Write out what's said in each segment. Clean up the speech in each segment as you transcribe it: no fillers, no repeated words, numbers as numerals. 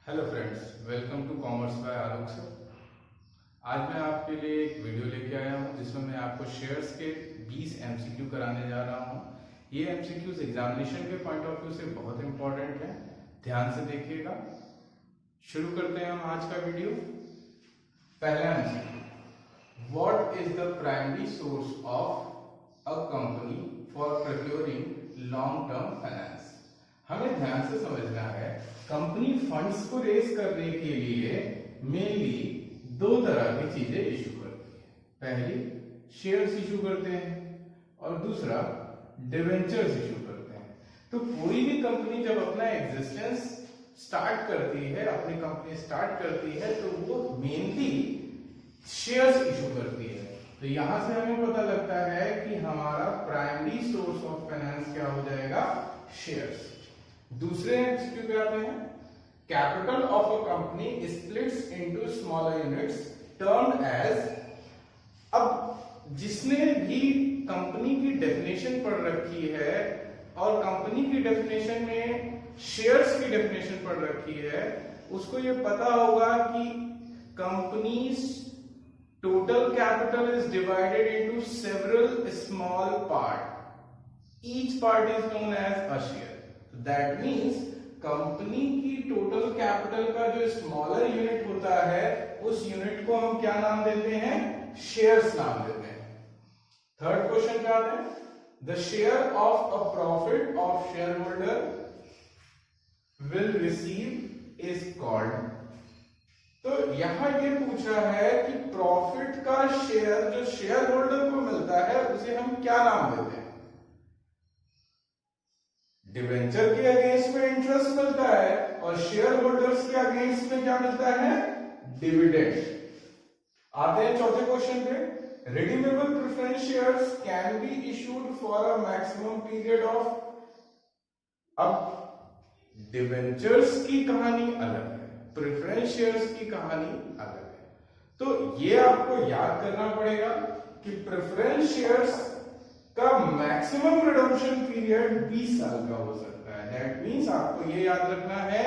Hello friends, welcome to commerce by Alok sir. आज मैं आपके लिए एक वीडियो लेके आया हूं जिसमें मैं आपको शेयर्स के 20 एमसीक्यू कराने जा रहा हूं। ये एमसीक्यूज एग्जामिनेशन के पॉइंट ऑफ व्यू से बहुत इंपॉर्टेंट है, ध्यान से देखिएगा। शुरू करते हैं हम आज का वीडियो। पहला MCQ, what is the primary source of a company for procuring long term finance. हमें ध्यान से समझना है, कंपनी फंड्स को रेज करने के लिए मेनली दो तरह की चीजें इशू करती है। पहली शेयर्स इशू करते हैं और दूसरा डिवेंचर्स इशू करते हैं। तो कोई भी कंपनी जब अपना एग्जिस्टेंस स्टार्ट करती है, अपनी कंपनी स्टार्ट करती है, तो वो मेनली शेयर्स इशू करती है। तो यहां से हमें पता लगता है कि हमारा प्राइमरी सोर्स ऑफ फाइनेंस क्या हो जाएगा, शेयर्स। दूसरे एमसीक्यू पे आते हैं। Capital of a company splits into smaller units termed as. अब जिसने भी कंपनी की डेफिनेशन पढ़ रखी है और कंपनी की डेफिनेशन में शेयर्स की डेफिनेशन पढ़ रखी है, उसको ये पता होगा कि companies total capital is divided into several small part. Each part is known as a share. So that means company की टोटल कैपिटल का जो स्मॉलर यूनिट होता है, उस यूनिट को हम क्या नाम देते हैं, शेयर्स नाम देते हैं। थर्ड क्वेश्चन पे आते हैं। The share of a profit of share holder will receive is called. तो यहां ये पूछा है कि प्रॉफिट का शेयर जो शेयर होल्डर को मिलता है उसे हम क्या नाम देते हैं। डिवेंचर के अगेंस्ट में इंटरेस्ट मिलता है और शेयर होल्डर्स के अगेंस्ट में क्या मिलता है, डिविडेंड। आते हैं चौथे क्वेश्चन पे। Redeemable preference shares can be issued for a maximum period of. अब डिवेंचर्स की कहानी अलग है, प्रेफरेंस शेयर्स की कहानी अलग है। तो ये आपको याद करना पड़ेगा कि प्रेफरेंस शेयर्स का मैक्सिमम रिडम्पशन पीरियड 20 साल का हो सकता है। दैट मींस आपको ये याद रखना है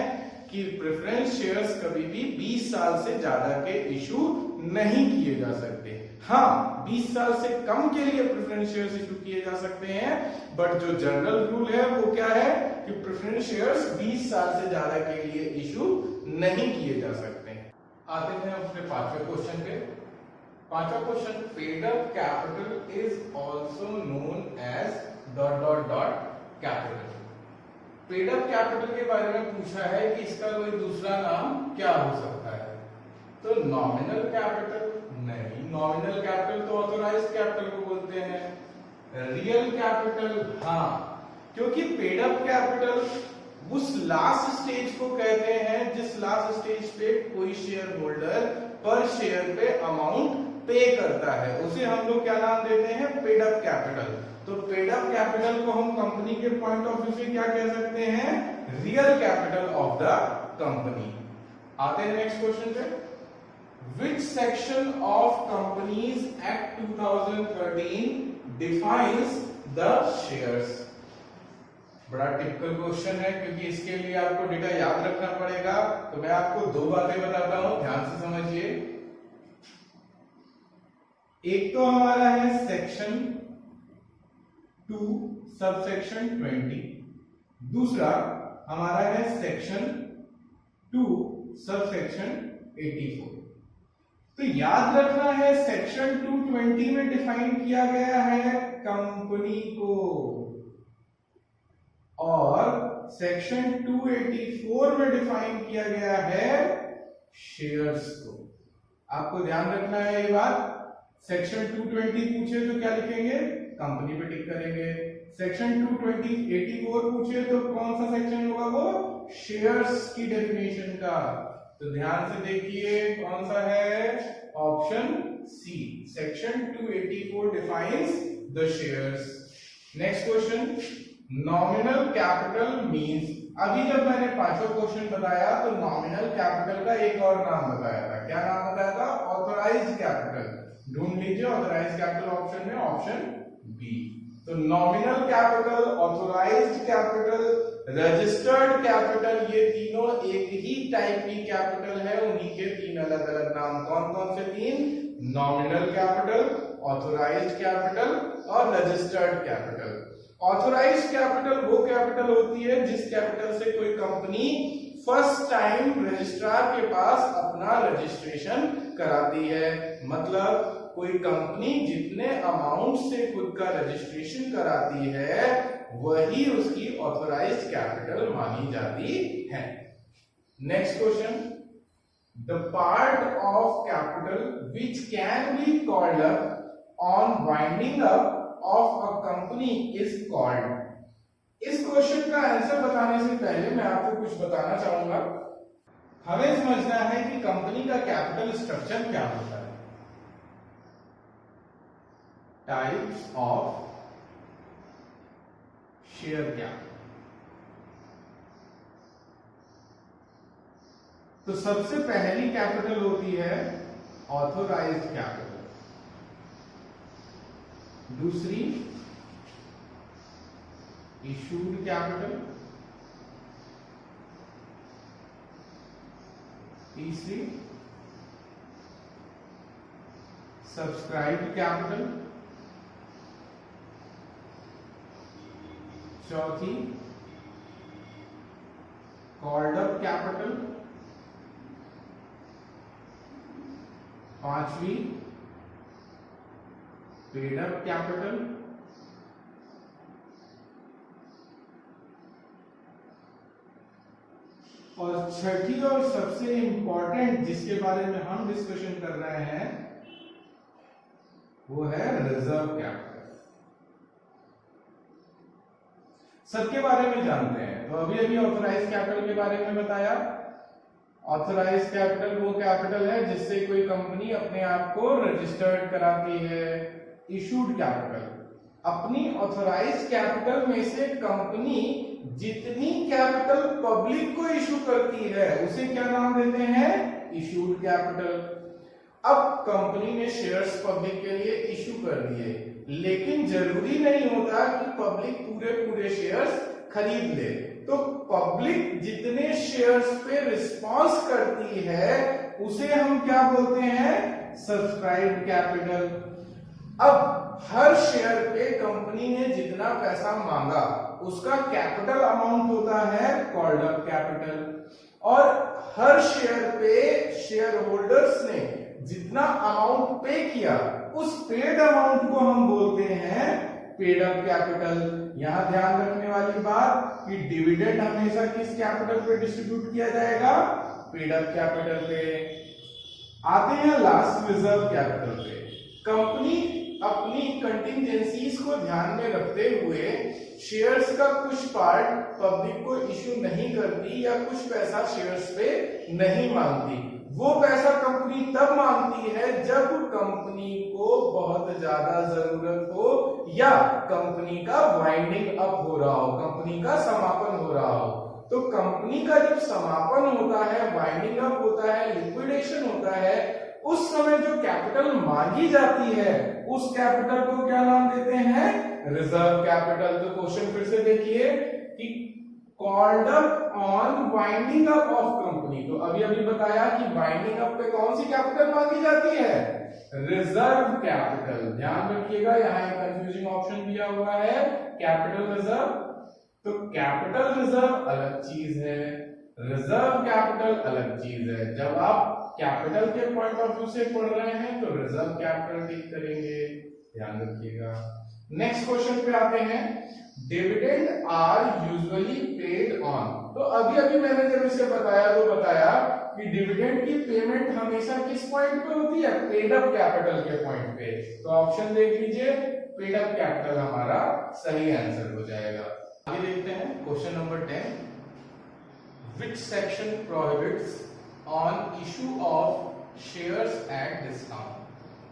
कि प्रेफरेंस शेयर्स कभी भी 20 साल से ज्यादा के इशू नहीं किए जा सकते। हाँ, 20 साल से कम के लिए प्रेफरेंस शेयर्स इशू किए जा सकते हैं, बट जो जनरल रूल है वो क्या है कि प्रेफरेंस शेयर्स 20 साल से ज्यादा के लिए इशू नहीं किए जा सकते हैं। आते हैं अपने पांचवें क्वेश्चन पे। पांचवा question, paid up capital is also known as dot dot dot capital. Paid up capital के बारे में पूछा है कि इसका कोई दूसरा नाम क्या हो सकता है। तो नॉमिनल कैपिटल नहीं, नॉमिनल कैपिटल तो ऑथोराइज्ड कैपिटल को बोलते हैं। रियल कैपिटल हाँ, क्योंकि पेड अप कैपिटल उस लास्ट स्टेज को कहते हैं जिस लास्ट स्टेज पे कोई शेयर होल्डर पर शेयर पे अमाउंट पे करता है, उसे हम लोग क्या नाम देते हैं, पेड अप कैपिटल। तो पेड अप कैपिटल को हम कंपनी के पॉइंट ऑफ व्यू से क्या कह सकते हैं, real capital of the company. आते हैं नेक्स्ट क्वेश्चन पे। Which section of Companies Act 2013 defines the shares? बड़ा टिपिकल क्वेश्चन है क्योंकि इसके लिए आपको डेटा याद रखना पड़ेगा। तो मैं आपको दो बातें बताता हूं, ध्यान से समझिए। एक तो हमारा है सेक्शन 2 सबसेक्शन 20, दूसरा हमारा है सेक्शन 2 सबसेक्शन 84। तो याद रखना है, सेक्शन 220 में डिफाइन किया गया है कंपनी को और सेक्शन 284 में डिफाइन किया गया है शेयर्स को। आपको ध्यान रखना है ये बात। सेक्शन 220 पूछे तो क्या लिखेंगे, कंपनी पे टिक करेंगे। सेक्शन 284 पूछे तो कौन सा सेक्शन होगा, वो शेयर्स की डेफिनेशन का। तो ध्यान से देखिए कौन सा है, option C, section 284 defines the shares. Next question, nominal capital means. अभी जब मैंने पांचवा क्वेश्चन बताया तो नॉमिनल कैपिटल का एक और नाम बताया था। क्या नाम बताया था, ऑथोराइज्ड कैपिटल। ढूंढ लीजिए ऑथोराइज्ड कैपिटल ऑप्शन में, ऑप्शन बी। तो nominal capital, authorised capital registered capital, ये तीनों एक ही टाइप की कैपिटल है, उन्हीं के तीन अलग अलग नाम। कौन कौन से तीन? नॉमिनल कैपिटल, ऑथोराइज्ड कैपिटल और रजिस्टर्ड कैपिटल। ऑथोराइज्ड कैपिटल वो कैपिटल होती है जिस कैपिटल से कोई कंपनी फर्स्ट टाइम रजिस्ट्रार के पास अपना रजिस्ट्रेशन कराती है। मतलब कोई कंपनी जितने अमाउंट से खुद का रजिस्ट्रेशन कराती है वही उसकी ऑथोराइज्ड कैपिटल मानी जाती है। Next question, the part of capital which can be called up on winding up of a company is called. इस क्वेश्चन का आंसर बताने से पहले मैं आपको कुछ बताना चाहूंगा। हमें समझना है कि कंपनी का कैपिटल स्ट्रक्चर क्या होता है। Types of share capital. तो सबसे पहली कैपिटल होती है ऑथोराइज्ड कैपिटल, दूसरी इशूड कैपिटल, तीसरी सब्सक्राइब्ड कैपिटल, चौथी कॉल्ड अप कैपिटल, पांचवी पेड अप कैपिटल, और छठी और सबसे इंपॉर्टेंट जिसके बारे में हम डिस्कशन कर रहे हैं वो है रिजर्व कैपिटल। सबके बारे में जानते हैं। तो अभी अभी ऑथोराइज्ड कैपिटल के बारे में बताया। ऑथोराइज्ड कैपिटल वो कैपिटल है जिससे कोई कंपनी अपने आप को रजिस्टर्ड कराती है। इशूड कैपिटल, अपनी ऑथोराइज्ड कैपिटल में से कंपनी जितनी कैपिटल पब्लिक को इशू करती है उसे क्या नाम देते हैं? Issued capital. अब कंपनी ने शेयर्स पब्लिक के लिए इशू कर दिए, लेकिन जरूरी नहीं होता कि पब्लिक पूरे शेयर्स खरीद ले। तो पब्लिक जितने शेयर्स पे रिस्पॉन्स करती है उसे हम क्या बोलते हैं? Subscribed capital. अब हर शेयर पे कंपनी ने जितना पैसा मांगा उसका कैपिटल अमाउंट होता है कॉल्ड अप कैपिटल, और हर शेयर पे शेयर होल्डर्स ने जितना अमाउंट पे किया उस पेड अमाउंट को हम बोलते हैं पेड अप कैपिटल। यहां ध्यान रखने वाली बात कि डिविडेंड हमेशा किस कैपिटल पे डिस्ट्रीब्यूट किया जाएगा? पेड अप कैपिटल पे। आते हैं लास्ट रिजर्व कैपिटल पे। कंपनी अपनी कंटिंजेंसीज को ध्यान में रखते हुए शेयर्स का कुछ पार्ट पब्लिक को इशू नहीं करती या कुछ पैसा शेयर्स पे नहीं मांगती। वो पैसा कंपनी तब मांगती है जब कंपनी को बहुत ज्यादा जरूरत हो या कंपनी का वाइंडिंग अप हो रहा हो, कंपनी का समापन हो रहा हो। तो कंपनी का जब समापन होता है, वाइंडिंग अप होता है, लिक्विडेशन होता है, उस समय जो कैपिटल मांगी जाती है उस कैपिटल को क्या नाम देते हैं? Reserve capital. तो क्वेश्चन फिर से देखिए कि called up on winding up of company. तो अभी अभी बताया कि वाइंडिंग अप पे कौन सी कैपिटल मांगी जाती है? Reserve capital. ध्यान रखिएगा यहाँ एक कंफ्यूजिंग ऑप्शन दिया हुआ है कैपिटल रिजर्व। तो कैपिटल रिजर्व अलग चीज है, रिजर्व कैपिटल अलग चीज है। जब आप कैपिटल के पॉइंट ऑफ व्यू से पढ़ रहे हैं तो रिजर्व कैपिटल ठीक करेंगे, ध्यान रखिएगा। नेक्स्ट क्वेश्चन पे आते हैं। Dividend are usually paid on. तो अभी अभी मैंने जब इसे बताया तो बताया कि डिविडेंड की पेमेंट हमेशा किस पॉइंट पे होती है? पेड अप कैपिटल के पॉइंट पे। तो ऑप्शन देख लीजिए, पेड अप कैपिटल हमारा सही आंसर हो जाएगा। आगे देखते हैं question number 10। Which section prohibits on issue of shares at discount?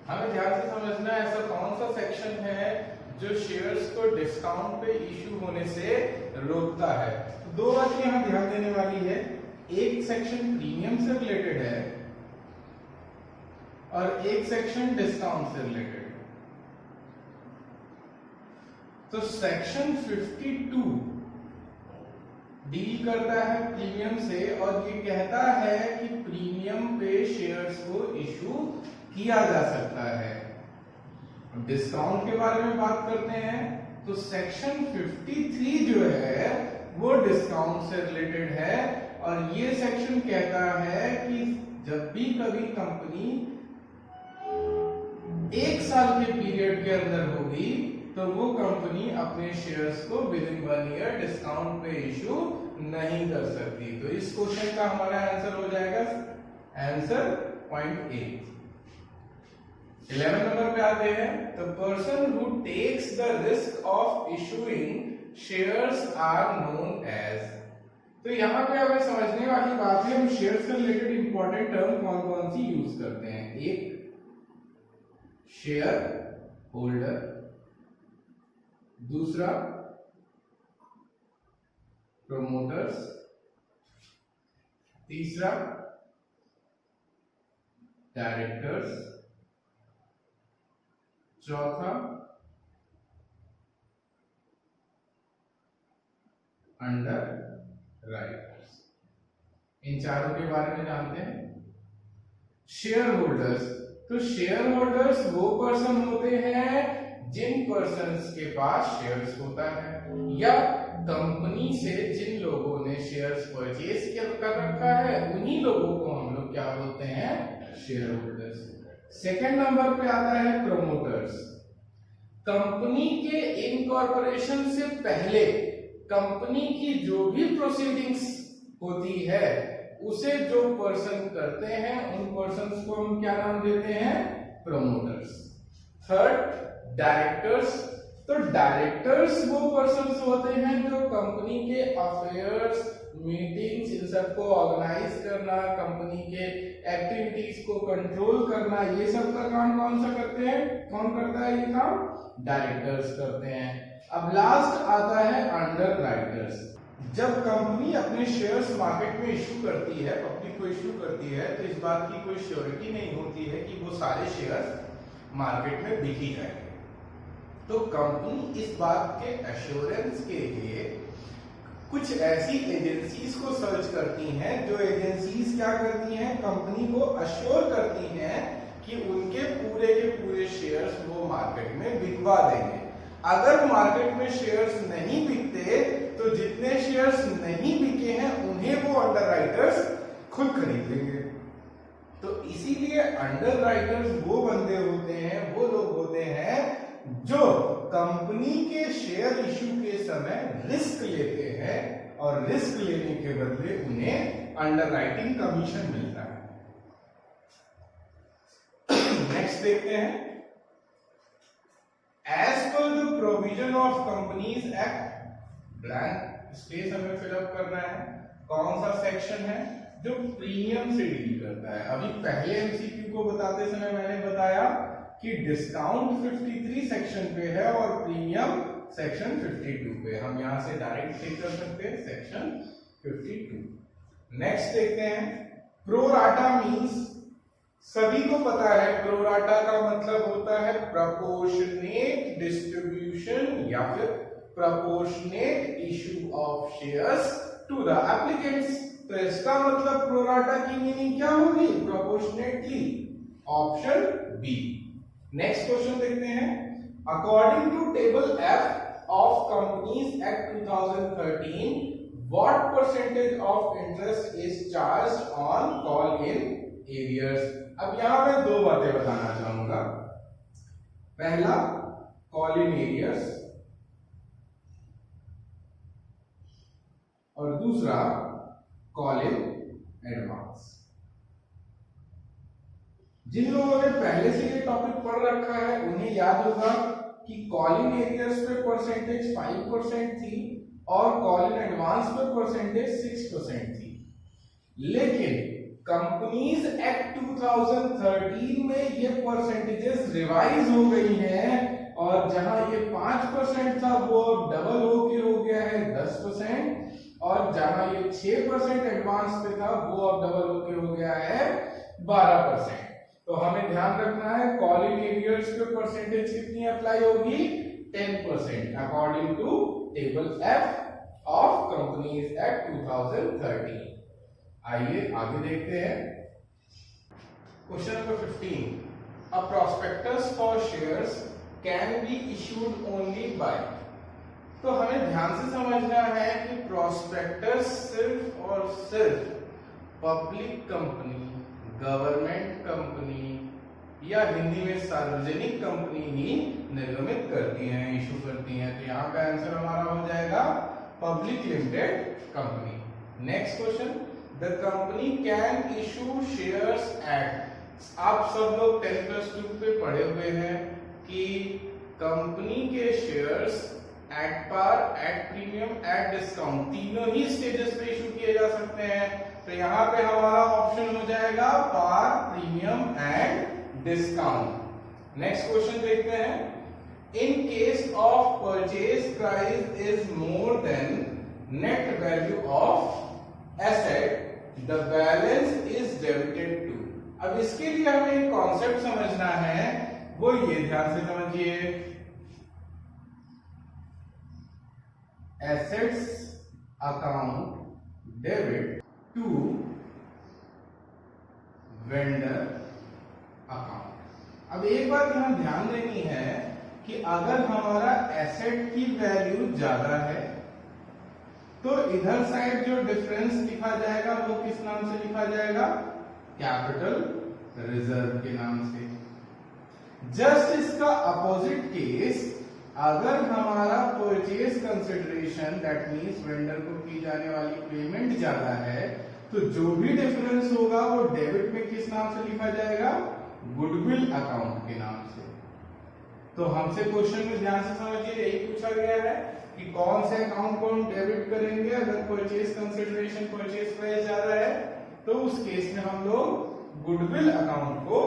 हमें ध्यान से समझना है ऐसा कौन सा सेक्शन है जो शेयर्स को डिस्काउंट पे इशू होने से रोकता है। तो दो बातें यहां ध्यान देने वाली है। एक सेक्शन प्रीमियम से रिलेटेड है और एक सेक्शन डिस्काउंट से रिलेटेड है। तो सेक्शन 52 डील करता है प्रीमियम से और ये कहता है कि प्रीमियम पे शेयर्स को इशू किया जा सकता है। डिस्काउंट के बारे में बात करते हैं तो सेक्शन 53 जो है वो डिस्काउंट से रिलेटेड है और ये सेक्शन कहता है कि जब भी कभी कंपनी 1 साल के पीरियड के अंदर होगी तो वो कंपनी अपने शेयर्स को विद इन 1 ईयर डिस्काउंट पे इशू नहीं कर सकती। तो इस क्वेश्चन का हमारा आंसर हो जाएगा आंसर पॉइंट ए। 11 नंबर पे आते हैं। The person who takes the risk of issuing shares are known as. तो यहाँ पे हमें समझने वाली बात है, हम शेयर्स से रिलेटेड इंपॉर्टेंट टर्म कौन कौन सी यूज करते हैं। एक शेयर होल्डर, दूसरा प्रोमोटर्स, तीसरा डायरेक्टर्स, चौथा अंडर राइटर्स। इन चारों के बारे में जानते हैं। शेयर होल्डर्स, तो शेयर होल्डर्स वो पर्सन होते हैं जिन पर्सन्स के पास शेयर्स होता है या कंपनी से जिन लोगों ने शेयर्स परचेज कर रखा है उन्हीं लोगों को हम लोग क्या बोलते हैं, शेयर होल्डर्स। सेकंड नंबर पे आता है प्रोमोटर्स। कंपनी के इनकॉर्पोरेशन से पहले कंपनी की जो भी प्रोसीडिंग्स होती है उसे जो पर्सन करते हैं उन पर्सन्स को हम क्या नाम देते हैं, प्रोमोटर्स। थर्ड डायरेक्टर्स, तो डायरेक्टर्स वो पर्सन्स होते हैं जो कंपनी के अफेयर्स, मीटिंग्स इन सबको ऑर्गेनाइज करना, कंपनी के एक्टिविटीज को कंट्रोल करना, ये सब का काम कौन सा करते हैं, कौन करता है ये काम, डायरेक्टर्स करते हैं। अब लास्ट आता है अंडर राइटर्स। जब कंपनी अपने शेयर्स मार्केट में इशू करती है, पब्लिक को इशू करती है, तो इस बात की कोई श्योरिटी नहीं होती है कि वो सारे शेयर्स मार्केट में बिक ही जाएंगे। तो कंपनी इस बात के एश्योरेंस के लिए कुछ ऐसी एजेंसीज को सर्च करती हैं, जो एजेंसीज क्या करती हैं, कंपनी को अश्योर करती हैं कि उनके पूरे के पूरे शेयर्स वो मार्केट में बिकवा देंगे। अगर मार्केट में शेयर्स नहीं बिकते तो जितने शेयर्स नहीं बिके हैं उन्हें वो अंडर राइटर्स खुद खरीद लेंगे। तो इसीलिए अंडर राइटर्स वो बंदे होते हैं, वो लोग होते हैं जो कंपनी के शेयर इशू के समय रिस्क लेते हैं और रिस्क लेने के बदले उन्हें अंडर राइटिंग कमीशन मिलता है। नेक्स्ट देखते हैं। As per the provision of Companies Act, blank space हमें फिलअप करना है। कौन सा सेक्शन है जो प्रीमियम से डील करता है। अभी पहले एमसीक्यू को बताते समय मैंने बताया कि डिस्काउंट 53 सेक्शन पे है और प्रीमियम सेक्शन 52 पे। हम यहां से डायरेक्ट चेक कर सकते हैं सेक्शन 52। नेक्स्ट देखते हैं। प्रो राटा मीन्स, सभी को पता है प्रोराटा का मतलब होता है प्रोपोर्शनेट डिस्ट्रीब्यूशन या फिर proportionate issue of shares to the applicants. तो इसका मतलब प्रोराटा की मीनिंग क्या होगी, proportionately, option B. Next question देखते हैं। According to table F of companies act 2013, what percentage of interest is charged on call in arrears. अब यहां मैं दो बातें बताना चाहूंगा। पहला कॉल इन एरियर्स और दूसरा कॉल इन एडवांस। जिन लोगों ने पहले से ये टॉपिक पढ़ रखा है उन्हें याद होगा कि कॉल इन एरियर्स पे परसेंटेज 5% थी और कॉल इन एडवांस पे परसेंटेज 6% थी। लेकिन कंपनीज एक्ट 2013 में ये परसेंटेजेस रिवाइज हो गई हैं और जहां ये 5% था वो डबल होके हो गया है 10% और जहां ये 6% एडवांस पे था वो अब डबल होके हो गया है 12%। तो हमें ध्यान रखना है कॉल इन एरियर्स पे परसेंटेज कितनी अप्लाई होगी, 10% according to table F of companies act 2013। आइए आगे देखते हैं। Question number 15, a prospectus for shares can be issued only by. तो हमें ध्यान से समझना है कि प्रोस्पेक्टस सिर्फ और सिर्फ पब्लिक कंपनी, गवर्नमेंट कंपनी या हिंदी में सार्वजनिक कंपनी ही निर्गमित करती हैं, इशू करती हैं। तो यहाँ पे आंसर हमारा हो जाएगा public limited company. Next question, the company can issue shares at. आप सब लोग 10+2 पे पढ़े हुए हैं कि कंपनी के shares at par, at premium, at discount तीनों ही स्टेजेस पे इशू किए जा सकते हैं। तो यहाँ पे हमारा ऑप्शन हो जाएगा par, premium and discount. Next question देखते हैं, in case of purchase price is more than net value of asset the balance is debited to. अब इसके लिए हमें एक कॉन्सेप्ट समझना है, वो ये ध्यान से समझिए, assets account debit to vendor account. अब एक बात यहां ध्यान देनी है कि अगर हमारा एसेट की वैल्यू ज्यादा है तो इधर साइड जो डिफरेंस लिखा जाएगा वो किस नाम से लिखा जाएगा? कैपिटल रिजर्व के नाम से। जस्ट इसका अपोजिट केस, अगर हमारा purchase consideration that means vendor को की जाने वाली पेमेंट ज्यादा है तो जो भी डिफरेंस होगा वो डेबिट में किस नाम से लिखा जाएगा? गुडविल अकाउंट के नाम से। तो हमसे क्वेश्चन में ध्यान से समझिए, यही पूछा गया है कि कौन से अकाउंट को हम डेबिट करेंगे अगर परचेज कंसिडरेशन, परचेज प्राइस ज्यादा है, तो उस केस में हम लोग गुडविल अकाउंट को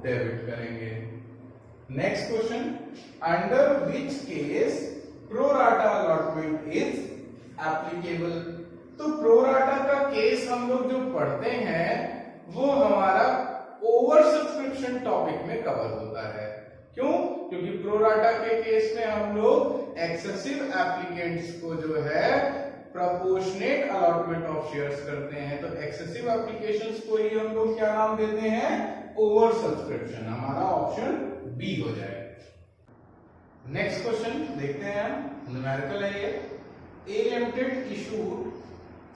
डेबिट करेंगे। Next question, under which case pro rata allotment is applicable. तो प्रोराटा का केस हम लोग जो पढ़ते हैं वो हमारा ओवर सब्सक्रिप्शन टॉपिक में कवर होता है। क्यों? क्योंकि प्रोराटा के केस में हम लोग एक्सेसिव एप्लीकेंट्स को जो है प्रोपोर्शनेट अलॉटमेंट ऑफ शेयर्स करते हैं। तो एक्सेसिव एप्लीकेशंस को ही हम लोग क्या नाम देते हैं? Over subscription. हमारा ऑप्शन बी हो जाएगा। नेक्स्ट क्वेश्चन देखते हैं, न्यूमेरिकल है ये। ए limited issued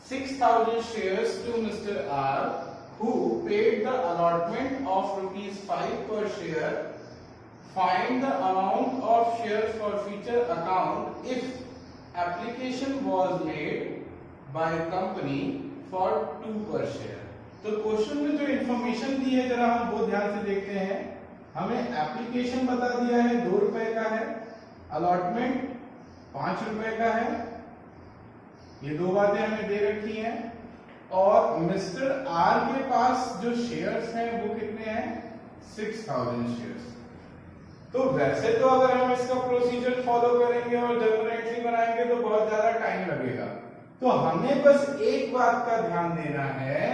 6000 shares to Mr. R who paid the allotment of ₹5 per share. Find the amount of shares for future account if application was made by company for 2 per share. तो question में जो information दी है जरा हम वो ध्यान से देखते हैं। हमें एप्लीकेशन बता दिया है 2 रुपए का है, अलॉटमेंट 5 रुपए का है, ये दो बातें हमें दे रखी हैं। और मिस्टर आर के पास जो शेयर्स हैं वो कितने हैं? 6000 शेयर्स। तो वैसे तो अगर हम इसका प्रोसीजर फॉलो करेंगे और जर्नल एंट्री बनाएंगे तो बहुत ज्यादा टाइम लगेगा। तो हमें बस एक बात का ध्यान देना है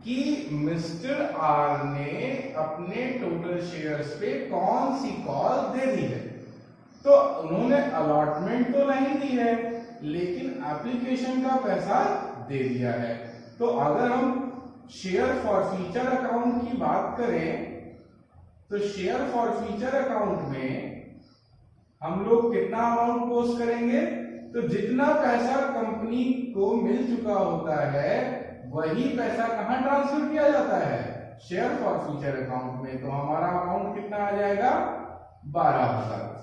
कि मिस्टर आर ने अपने टोटल शेयर्स पे कौन सी कॉल दे दी है। तो उन्होंने अलॉटमेंट तो नहीं दी है लेकिन एप्लीकेशन का पैसा दे दिया है। तो अगर हम शेयर फॉर फ्यूचर अकाउंट की बात करें तो शेयर फॉर फ्यूचर अकाउंट में हम लोग कितना अमाउंट पोस्ट करेंगे? तो जितना पैसा कंपनी को मिल चुका होता है वही पैसा कहां ट्रांसफर किया जाता है? शेयर फॉर फ्यूचर अकाउंट में। तो हमारा अमाउंट कितना आ जाएगा? 12,000।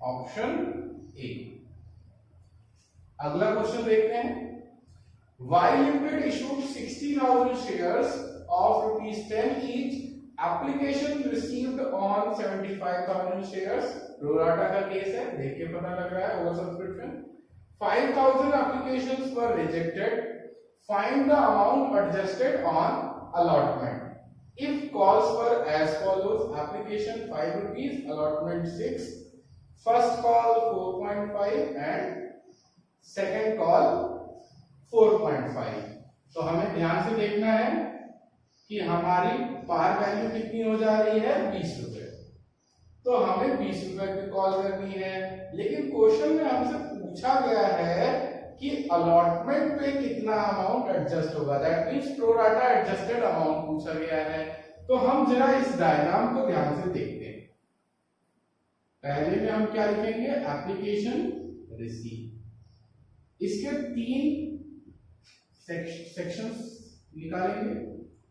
Option A. अगला क्वेश्चन देखते हैं, Y Limited issued 60,000 shares of ₹10 each. Application received on 75,000 shares. Pro rata का केस है, देख के पता लग रहा है over subscription. 5,000 applications were rejected. Find the amount adjusted on allotment. If calls were as follows: application ₹5, allotment 6, first call 4.5 and second call 4.5। तो हमें ध्यान से देखना है कि हमारी पार वैल्यू कितनी हो जा रही है? 20 रुपए। तो हमें 20 रुपए की कॉल करनी है, लेकिन क्वेश्चन में हमसे पूछा गया है कि अलॉटमेंट पे कितना अमाउंट एडजस्ट होगा, that means pro rata adjusted amount पूछा गया है। तो हम जरा इस डायग्राम को ध्यान से देखते हैं। पहले में हम क्या लिखेंगे, एप्लीकेशन रिसीव। इसके 3 सेक्शंस निकालेंगे।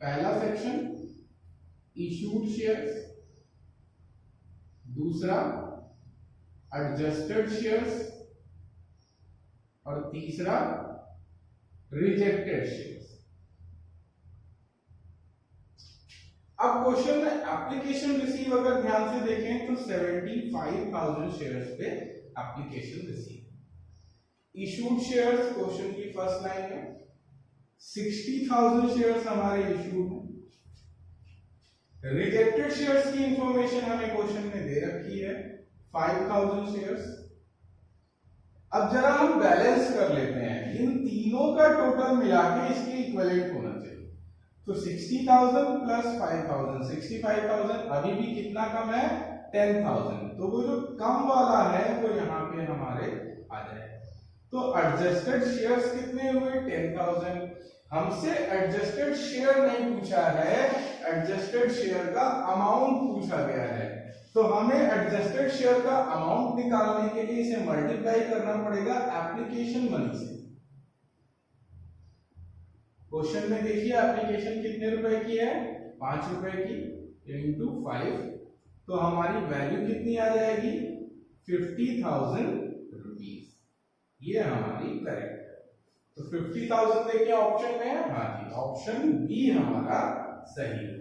पहला सेक्शन इशूड शेयर्स, दूसरा एडजस्टेड शेयर्स और तीसरा रिजेक्टेड शेयर्स। अब क्वेश्चन में एप्लीकेशन रिसीव अगर ध्यान से देखें तो 75,000 शेयर्स पे application receive. Issued shares question की फर्स्ट लाइन में 60,000 शेयर्स हमारे इशूड हैं। रिजेक्टेड शेयर्स की इंफॉर्मेशन हमें क्वेश्चन में दे रखी है 5,000 शेयर्स। अब जरा हम बैलेंस कर लेते हैं, इन तीनों का टोटल मिला के इसके इक्विवेलेंट होना चाहिए। तो 60,000 प्लस 5,000 65,000, अभी भी कितना कम है 10,000, तो वो जो कम वाला है वो यहाँ पे हमारे आ जाए। तो एडजस्टेड शेयर्स कितने हुए 10,000। हमसे एडजस्टेड शेयर नहीं पूछा है, एडजस्टेड शेयर का अमाउंट पूछा गया है। तो हमें एडजस्टेड शेयर का अमाउंट निकालने के लिए इसे मल्टीप्लाई करना पड़ेगा एप्लीकेशन मनी से। क्वेश्चन में देखिए एप्लीकेशन कितने रुपए की है, 5 रुपए की, इंटू 5, तो हमारी वैल्यू कितनी आ जाएगी 50,000 रुपीज। ये हमारी करेक्ट है। तो 50,000 देखिए ऑप्शन में है, हाँ जी ऑप्शन बी हमारा सही है।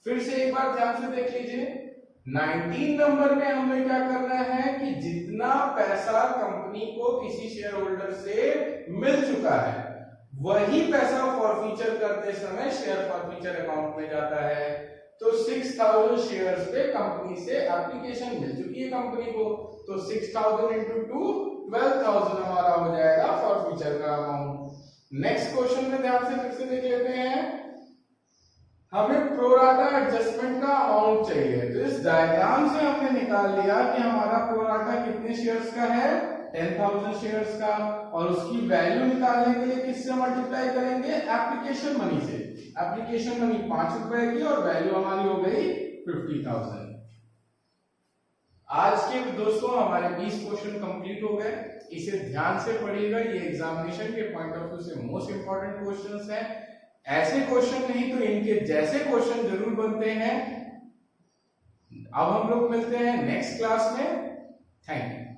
फिर से एक बार ध्यान से देख लीजिए, 19 नंबर में हमें क्या करना है कि जितना पैसा कंपनी को किसी शेयर होल्डर से मिल चुका है वही पैसा फॉरफीचर करते समय शेयर फॉरफीचर अकाउंट में जाता है। तो 6,000 शेयर्स पे कंपनी से एप्लीकेशन मिल चुकी है कंपनी को, तो 6,000 इंटू 2 12,000 हमारा हो जाएगा फॉरफीचर का अमाउंट। नेक्स्ट क्वेश्चन में ध्यान से फिर से देख लेते हैं, हमें प्रोराटा एडजस्टमेंट का अमाउंट चाहिए। तो इस डायग्राम से हमने निकाल लिया कि हमारा प्रोराटा कितने शेयर्स का है 10,000 शेयर्स का, और उसकी वैल्यू निकालने के लिए किससे मल्टीप्लाई करेंगे एप्लीकेशन मनी से। एप्लीकेशन मनी 5 रुपए की और वैल्यू हमारी हो गई 50,000। आज के दोस्तों हमारे 20 क्वेश्चन कंप्लीट हो गए। इसे ध्यान से पढ़िएगा, ये एग्जामिनेशन के पॉइंट ऑफ व्यू से मोस्ट इंपॉर्टेंट क्वेश्चंस हैं। ऐसे क्वेश्चन नहीं तो इनके जैसे क्वेश्चन जरूर बनते हैं। अब हम लोग मिलते हैं नेक्स्ट क्लास में। Thank you.